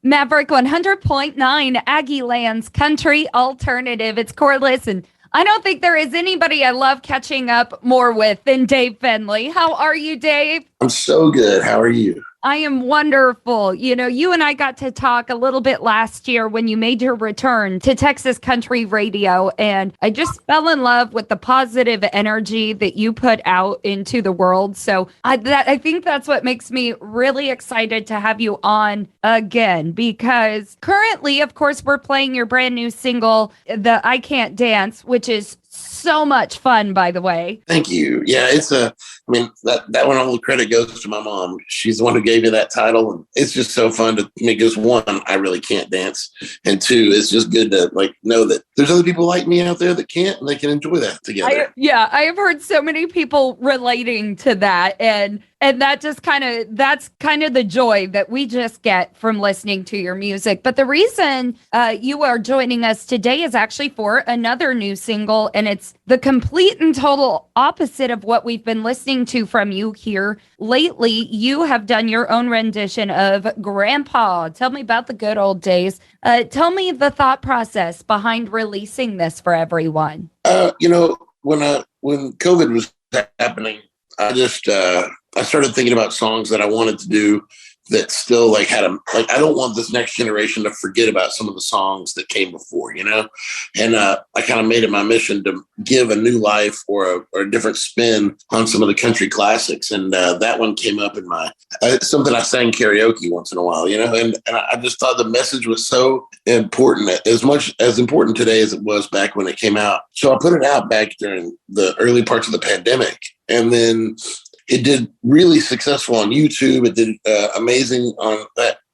Maverick 100.9, Aggie Lands Country Alternative. It's Corliss, and I don't think there is anybody I love catching up more with than Dave Fenley. How are you, Dave? I'm so good. How are you? I am wonderful. You know, you and I got to talk a little bit last year when you made your return to Texas Country Radio, and I just fell in love with the positive energy that you put out into the world. So I think that's what makes me really excited to have you on again, because currently, of course, we're playing your brand new single, The I Can't Dance, which is so much fun, by the way. Thank you. Yeah, that one, all the credit goes to my mom. She's the one who gave me that title. And it's just so fun to me because one, I really can't dance. And two, it's just good to know that there's other people like me out there that can't, and they can enjoy that together. I have heard so many people relating to that. And that just that's kind of the joy that we just get from listening to your music. But the reason you are joining us today is actually for another new single, and it's the complete and total opposite of what we've been listening to from you here lately. You have done your own rendition of Grandpa. Tell me about the good old days. Tell me the thought process behind releasing this for everyone. When COVID was happening, I started thinking about songs that I wanted to do that still I don't want this next generation to forget about some of the songs that came before, and I kind of made it my mission to give a new life or a different spin on some of the country classics. And that one came up in something I sang karaoke once in a while, and I just thought the message was so important, as much as important today as it was back when it came out. So I put it out back during the early parts of the pandemic, and then it did really successful on YouTube. It did amazing on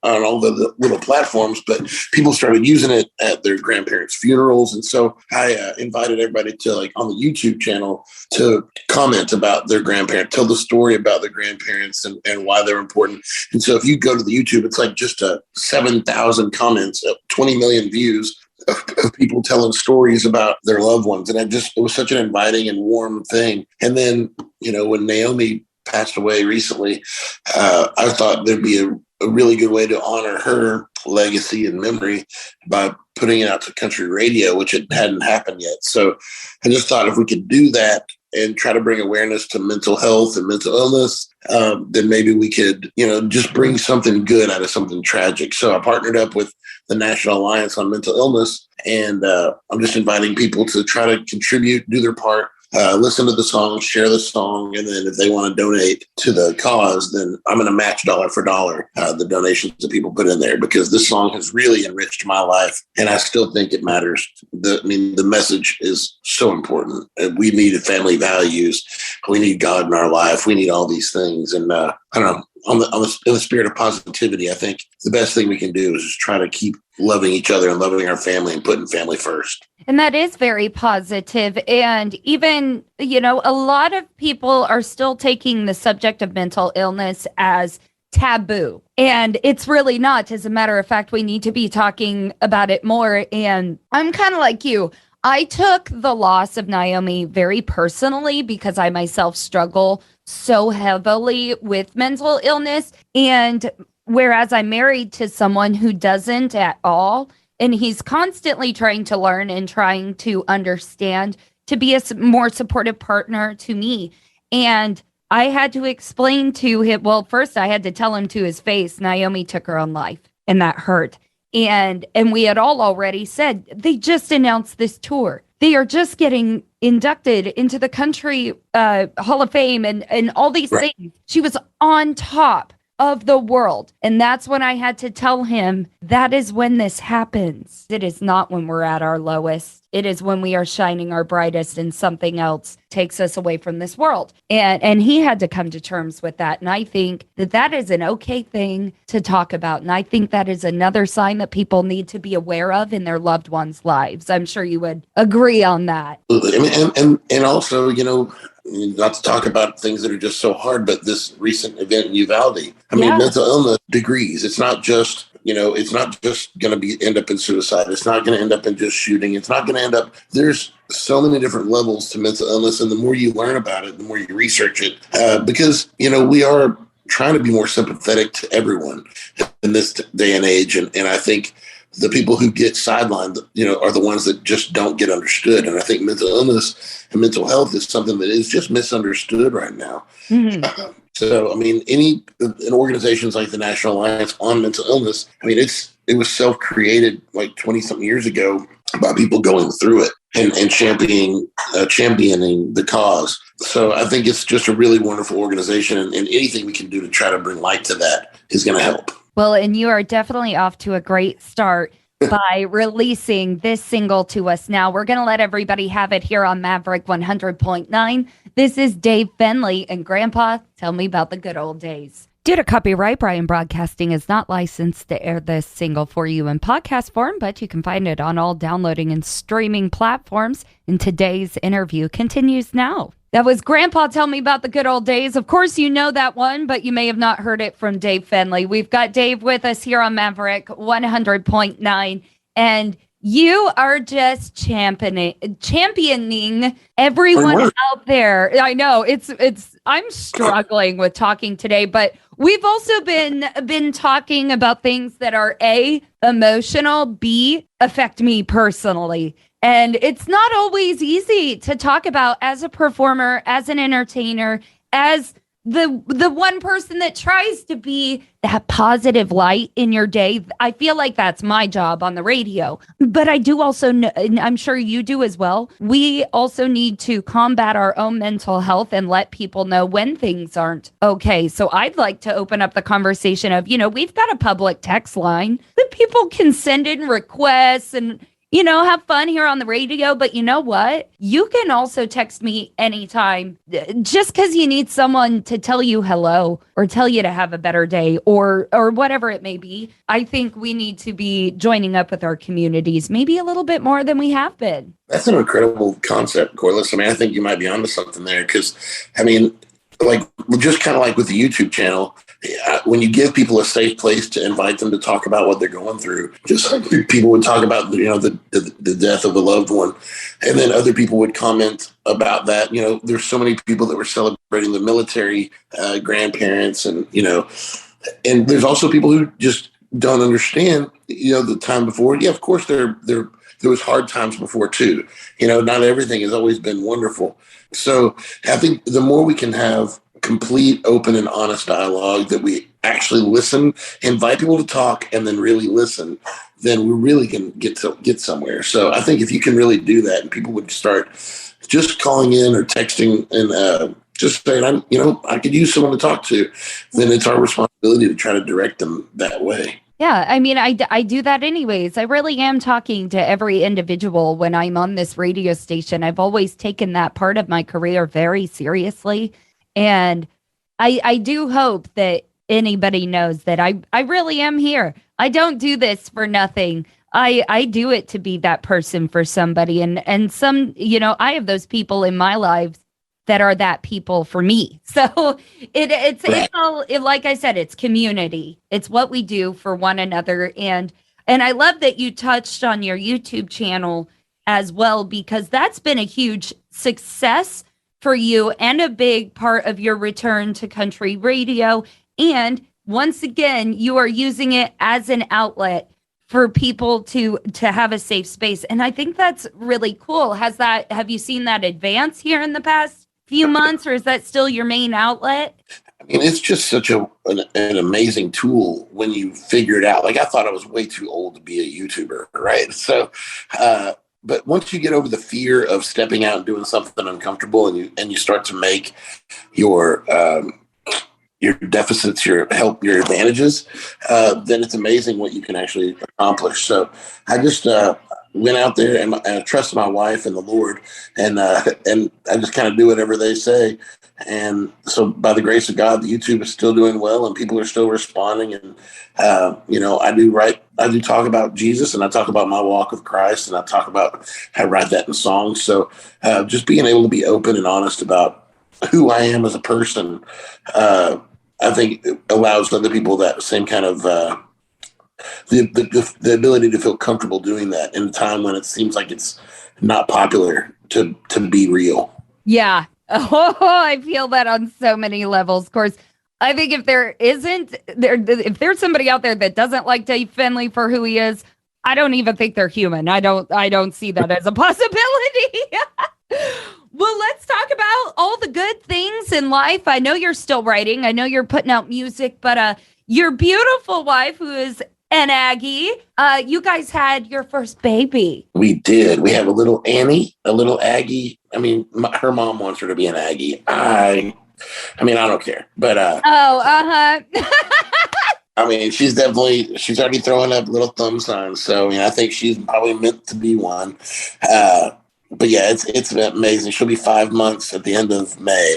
all the little platforms, but people started using it at their grandparents' funerals. And so I invited everybody to on the YouTube channel to comment about their grandparent, tell the story about their grandparents and why they're important. And so if you go to the YouTube, it's just 7,000 comments, 20 million views of people telling stories about their loved ones. And it was such an inviting and warm thing. And then, when Naomi passed away recently, I thought there'd be a really good way to honor her legacy and memory by putting it out to country radio, which it hadn't happened yet. So I just thought if we could do that and try to bring awareness to mental health and mental illness, then maybe we could, just bring something good out of something tragic. So I partnered up with the National Alliance on Mental Illness, and I'm just inviting people to try to contribute, do their part, listen to the song, share the song, and then if they want to donate to the cause, then I'm going to match dollar for dollar the donations that people put in there, because this song has really enriched my life, and I still think it matters. The message is so important. We need family values. We need God in our life. We need all these things. And I don't know, in the spirit of positivity, I think the best thing we can do is just try to keep loving each other and loving our family and putting family first. And that is very positive. And even, a lot of people are still taking the subject of mental illness as taboo. And it's really not. As a matter of fact, we need to be talking about it more. And I'm kind of like you. I took the loss of Naomi very personally because I myself struggle so heavily with mental illness. And whereas I'm married to someone who doesn't at all, and he's constantly trying to learn and trying to understand, to be a more supportive partner to me. And I had to explain to him, well, first I had to tell him to his face, Naomi took her own life, and that hurt. And we had all already said, they just announced this tour. They are just getting inducted into the Country Hall of Fame and all these things. She was on top of the world. And that's when I had to tell him, that is when this happens. It is not when we're at our lowest. It is when we are shining our brightest and something else takes us away from this world. And he had to come to terms with that. And I think that is an okay thing to talk about. And I think that is another sign that people need to be aware of in their loved ones' lives. I'm sure you would agree on that. And also, not to talk about things that are just so hard, but this recent event in Uvalde. Mental illness degrees. It's not just, it's not just going to end up in suicide. It's not going to end up in just shooting. It's not going to end up, there's so many different levels to mental illness. And the more you learn about it, the more you research it, because, we are trying to be more sympathetic to everyone in this day and age. And I think the people who get sidelined, are the ones that just don't get understood. And I think mental illness and mental health is something that is just misunderstood right now. Mm-hmm. So, I mean, in organizations like the National Alliance on Mental Illness, I mean, it was self-created like 20 something years ago by people going through it and championing the cause. So I think it's just a really wonderful organization, and anything we can do to try to bring light to that is going to help. Well, and you are definitely off to a great start by releasing this single to us now. We're going to let everybody have it here on Maverick 100.9. This is Dave Fenley and Grandpa, Tell Me About the Good Old Days. Due to copyright, Brian Broadcasting is not licensed to air this single for you in podcast form, but you can find it on all downloading and streaming platforms. And today's interview continues now. That was Grandpa Tell Me About the Good Old Days. Of course, you know that one, but you may have not heard it from Dave Fenley. We've got Dave with us here on Maverick 100.9, and you are just championing everyone out there. I know I'm struggling with talking today, but we've also been talking about things that are A, emotional, B, affect me personally. And it's not always easy to talk about as a performer, as an entertainer, as the one person that tries to be that positive light in your day. I feel like that's my job on the radio. But I do also know, and I'm sure you do as well, we also need to combat our own mental health and let people know when things aren't okay. So I'd like to open up the conversation of, we've got a public text line that people can send in requests and have fun here on the radio. But you know what? You can also text me anytime just because you need someone to tell you hello or tell you to have a better day or whatever it may be. I think we need to be joining up with our communities maybe a little bit more than we have been. That's an incredible concept, Corliss. I mean, I think you might be onto something there because, I mean, just kind of like with the YouTube channel, when you give people a safe place to invite them to talk about what they're going through, just like people would talk about, the death of a loved one, and then other people would comment about that. There's so many people that were celebrating the military grandparents, and and there's also people who just don't understand, the time before. Yeah, of course there was hard times before too. Not everything has always been wonderful. So I think the more we can have complete, open, and honest dialogue, that we actually listen, invite people to talk, and then really listen, then we really can get somewhere. So I think if you can really do that, and people would start just calling in or texting and just saying, I could use someone to talk to, then it's our responsibility to try to direct them that way. Yeah, I mean, I do that anyways. I really am talking to every individual when I'm on this radio station. I've always taken that part of my career very seriously. And I do hope that anybody knows that I really am here. I don't do this for nothing. I do it to be that person for somebody. And some, I have those people in my lives that are that people for me. So it's all, like I said, it's community. It's what we do for one another. And I love that you touched on your YouTube channel as well, because that's been a huge success for you and a big part of your return to country radio. And once again, you are using it as an outlet for people to have a safe space. And I think that's really cool. Have you seen that advance here in the past few months, or is that still your main outlet? I mean, it's just such an amazing tool when you figure it out. Like, I thought I was way too old to be a YouTuber, right? So, but once you get over the fear of stepping out and doing something uncomfortable, and you start to make your deficits your advantages, then it's amazing what you can actually accomplish. So I just went out there and I trusted my wife and the Lord, and I just kind of do whatever they say. And so by the grace of God, the YouTube is still doing well and people are still responding. And, I do talk about Jesus, and I talk about my walk with Christ, and I talk about how I write that in songs. So just being able to be open and honest about who I am as a person, I think it allows other people that same kind of, the ability to feel comfortable doing that in a time when it seems like it's not popular to be real. Yeah. Oh, I feel that on so many levels. Of course, I think if if there's somebody out there that doesn't like Dave Fenley for who he is, I don't even think they're human. I don't see that as a possibility. Well, let's talk about all the good things in life. I know you're still writing. I know you're putting out music, but your beautiful wife, who is an Aggie, you guys had your first baby. We did. We have a little Annie, a little Aggie. I mean, her mom wants her to be an Aggie. I mean, I don't care, but I mean, she's already throwing up little thumb signs. So, I think she's probably meant to be one. But yeah, it's amazing. She'll be 5 months at the end of May.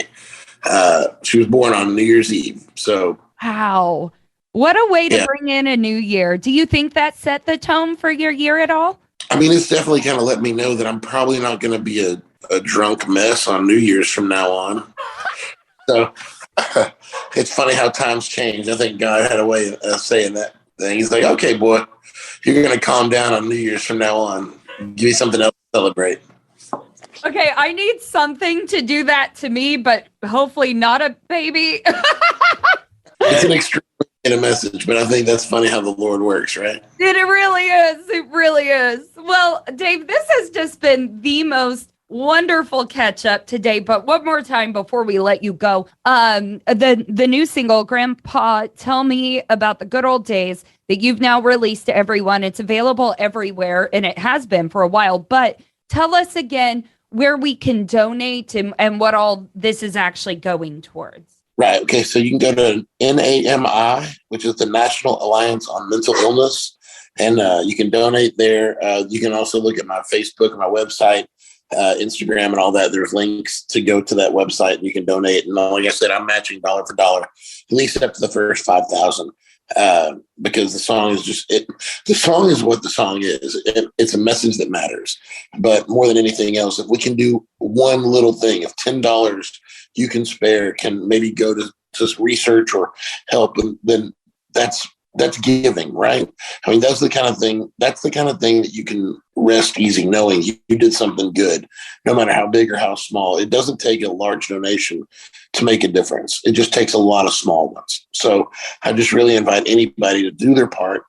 She was born on New Year's Eve. So, wow, what a way to bring in a new year. Do you think that set the tone for your year at all? I mean, it's definitely kind of let me know that I'm probably not going to be a drunk mess on New Year's from now on. So it's funny how times change. I think God had a way of saying that thing. He's like, okay, boy, you're going to calm down on New Year's from now on. Give me something else to celebrate. Okay, I need something to do that to me, but hopefully not a baby. It's an extreme in a message, but I think that's funny how the Lord works, right? It really is. It really is. Well, Dave, this has just been the most wonderful catch up today. But one more time before we let you go, the new single, Grandpa, Tell Me About the Good Old Days, that you've now released to everyone. It's available everywhere, and it has been for a while. But tell us again where we can donate and what all this is actually going towards. Right. Okay. So you can go to NAMI, which is the National Alliance on Mental Illness, and you can donate there. You can also look at my Facebook and my website, Instagram, and all that. There's links to go to that website, and you can donate. And like I said, I'm matching dollar for dollar, at least up to the first 5,000, because the song is just it. The song is what the song is. It's a message that matters. But more than anything else, if we can do one little thing, if $10 you can spare can maybe go to research or help, then that's giving, right? I mean, that's the kind of thing that you can rest easy knowing you did something good, no matter how big or how small. It doesn't take a large donation to make a difference. It just takes a lot of small ones. So I just really invite anybody to do their part,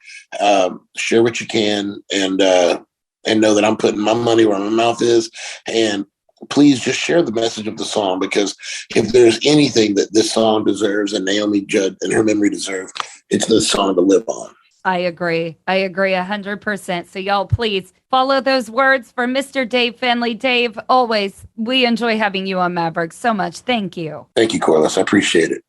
share what you can, and know that I'm putting my money where my mouth is. And please just share the message of the song, because if there's anything that this song deserves and Naomi Judd and her memory deserve, it's this song to live on. I agree 100%. So y'all, please follow those words from Mr. Dave Fenley. Dave, always, we enjoy having you on Maverick so much. Thank you. Thank you, Corliss. I appreciate it.